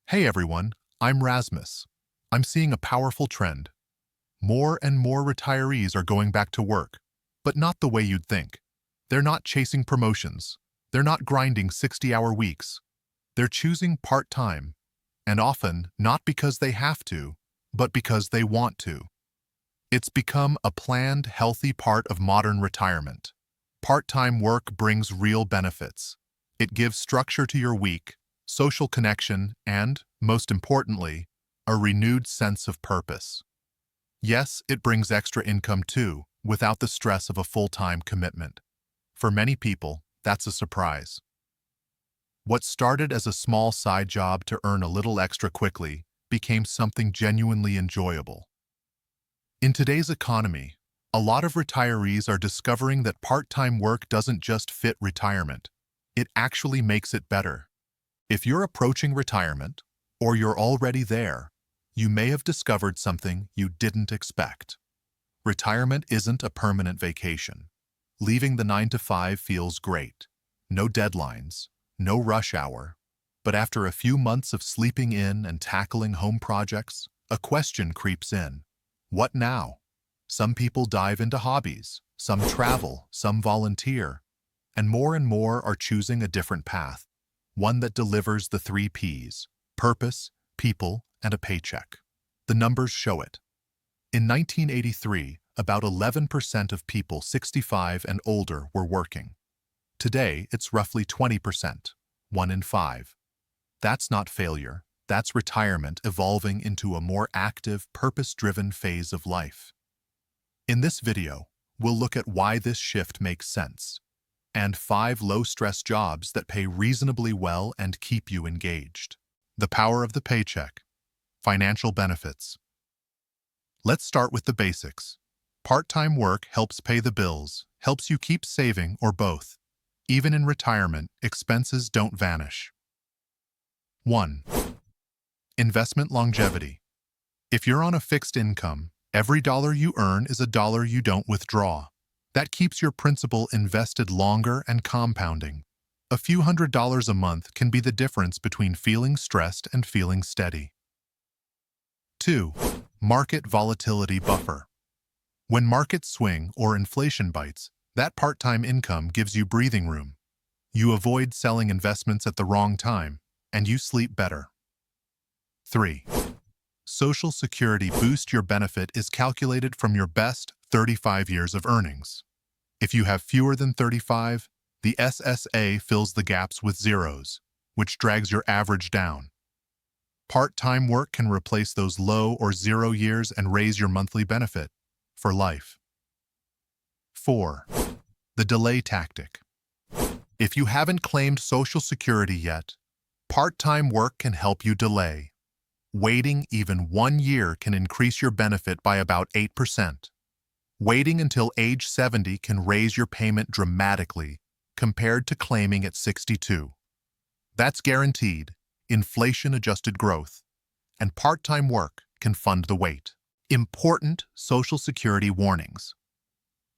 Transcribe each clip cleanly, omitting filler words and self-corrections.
Hey everyone, I'm Rasmus. I'm seeing a powerful trend. More and more retirees are going back to work, but not the way you'd think. They're not chasing promotions. They're not grinding 60-hour weeks. They're choosing part-time, and often not because they have to, but because they want to. It's become a planned, healthy part of modern retirement. Part-time work brings real benefits. It gives structure to your week, social connection, and, most importantly, a renewed sense of purpose. Yes, it brings extra income too, without the stress of a full-time commitment. For many people, that's a surprise. What started as a small side job to earn a little extra quickly became something genuinely enjoyable. In today's economy, a lot of retirees are discovering that part-time work doesn't just fit retirement, it actually makes it better. If you're approaching retirement, or you're already there, you may have discovered something you didn't expect. Retirement isn't a permanent vacation. Leaving the 9 to 5 feels great. No deadlines, no rush hour. But after a few months of sleeping in and tackling home projects, a question creeps in. What now? Some people dive into hobbies, some travel, some volunteer, and more are choosing a different path. One that delivers the 3 Ps: purpose, people, and a paycheck. The numbers show it. In 1983, about 11% of people 65 and older were working. Today, it's roughly 20%, 1 in 5. That's not failure. That's retirement evolving into a more active, purpose-driven phase of life. In this video, we'll look at why this shift makes sense, and 5 low-stress jobs that pay reasonably well and keep you engaged. The power of the paycheck. Financial benefits. Let's start with the basics. Part-time work helps pay the bills, helps you keep saving, or both. Even in retirement, expenses don't vanish. 1. Investment longevity. If you're on a fixed income, every dollar you earn is a dollar you don't withdraw. That keeps your principal invested longer and compounding. A few $100s a month can be the difference between feeling stressed and feeling steady. 2. Market volatility buffer. When markets swing or inflation bites, that part-time income gives you breathing room. You avoid selling investments at the wrong time, and you sleep better. 3. Social Security boost. Your benefit is calculated from your best 35 years of earnings. If you have fewer than 35, the SSA fills the gaps with zeros, which drags your average down. Part-time work can replace those low or 0 years and raise your monthly benefit for life. 4. The delay tactic. If you haven't claimed Social Security yet, part-time work can help you delay. Waiting even 1 year can increase your benefit by about 8%. Waiting until age 70 can raise your payment dramatically compared to claiming at 62. That's guaranteed, inflation-adjusted growth, and part-time work can fund the wait. Important Social Security warnings.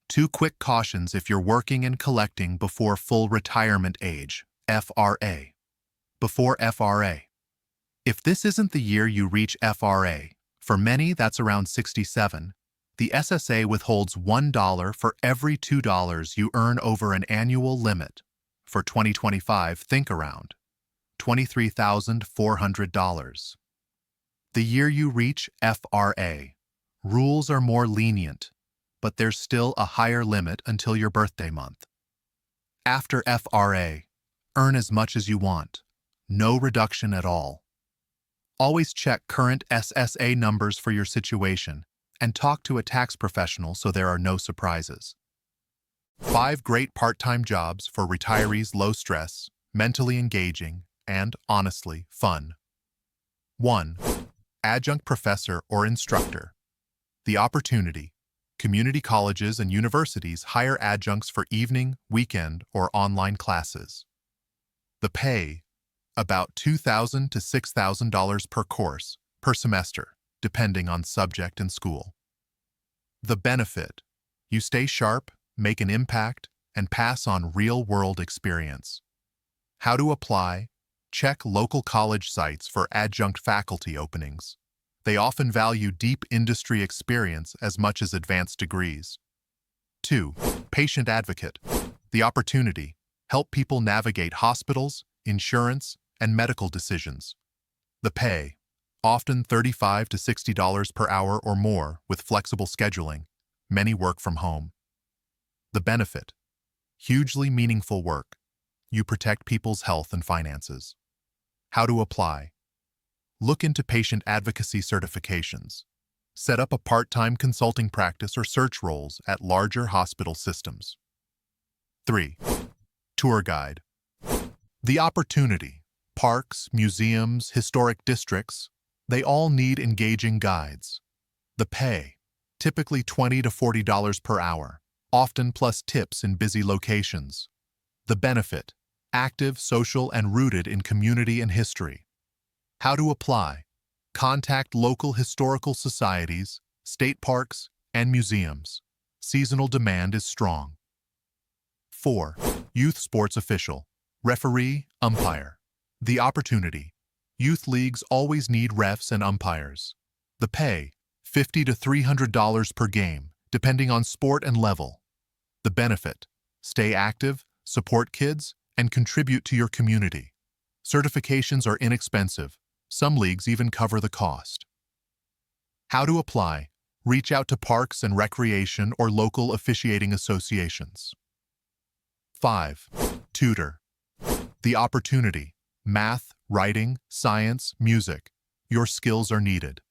2 quick cautions if you're working and collecting before full retirement age, FRA. Before FRA. If this isn't the year you reach FRA, for many that's around 67, the SSA withholds $1 for every $2 you earn over an annual limit. For 2025, think around $23,400. The year you reach FRA, rules are more lenient, but there's still a higher limit until your birthday month. After FRA, earn as much as you want. No reduction at all. Always check current SSA numbers for your situation and talk to a tax professional so there are no surprises. 5 great part-time jobs for retirees: low stress, mentally engaging, and, honestly, fun. 1. Adjunct professor or instructor. The opportunity. Community colleges and universities hire adjuncts for evening, weekend, or online classes. The pay. About $2,000 to $6,000 per course, per semester, depending on subject and school. The benefit. You stay sharp, make an impact, and pass on real-world experience. How to apply. Check local college sites for adjunct faculty openings. They often value deep industry experience as much as advanced degrees. 2. Patient advocate. The opportunity. Help people navigate hospitals, insurance, and medical decisions. The pay. Often $35 to $60 per hour or more with flexible scheduling. Many work from home. The benefit. Hugely meaningful work. You protect people's health and finances. How to apply. Look into patient advocacy certifications. Set up a part-time consulting practice or search roles at larger hospital systems. 3. Tour guide. The opportunity. Parks, museums, historic districts, they all need engaging guides. The pay. Typically $20 to $40 per hour, often plus tips in busy locations. The benefit. Active, social, and rooted in community and history. How to apply. Contact local historical societies, state parks, and museums. Seasonal demand is strong. 4. Youth sports official. Referee, umpire. The opportunity. Youth leagues always need refs and umpires. The pay. $50 to $300 per game, depending on sport and level. The benefit. Stay active, support kids, and contribute to your community. Certifications are inexpensive. Some leagues even cover the cost. How to apply. Reach out to parks and recreation or local officiating associations. 5. Tutor. The opportunity. Math, writing, science, music. Your skills are needed.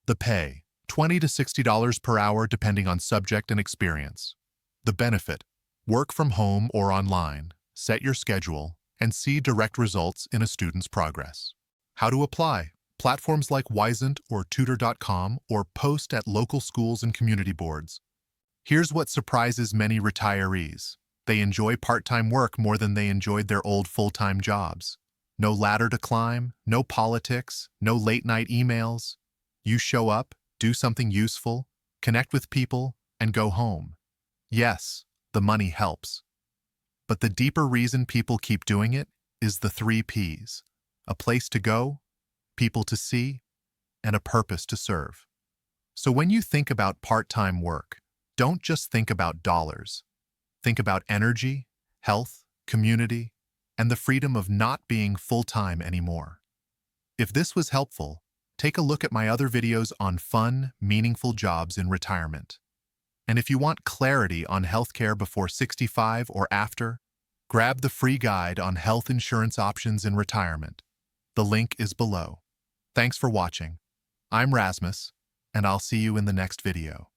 The pay. $20 to $60 per hour depending on subject and experience. The benefit. Work from home or online. Set your schedule and see direct results in a student's progress. How to apply. Platforms like Wisent or Tutor.com or post at local schools and community boards. Here's what surprises many retirees. They enjoy part-time work more than they enjoyed their old full-time jobs. No ladder to climb, no politics, no late-night emails. You show up, do something useful, connect with people, and go home. Yes, the money helps. But the deeper reason people keep doing it is the 3 Ps. A place to go, people to see, and a purpose to serve. So when you think about part-time work, don't just think about dollars. Think about energy, health, community, and the freedom of not being full-time anymore. If this was helpful, take a look at my other videos on fun, meaningful jobs in retirement. And if you want clarity on healthcare before 65 or after, grab the free guide on health insurance options in retirement. The link is below. Thanks for watching. I'm Rasmus, and I'll see you in the next video.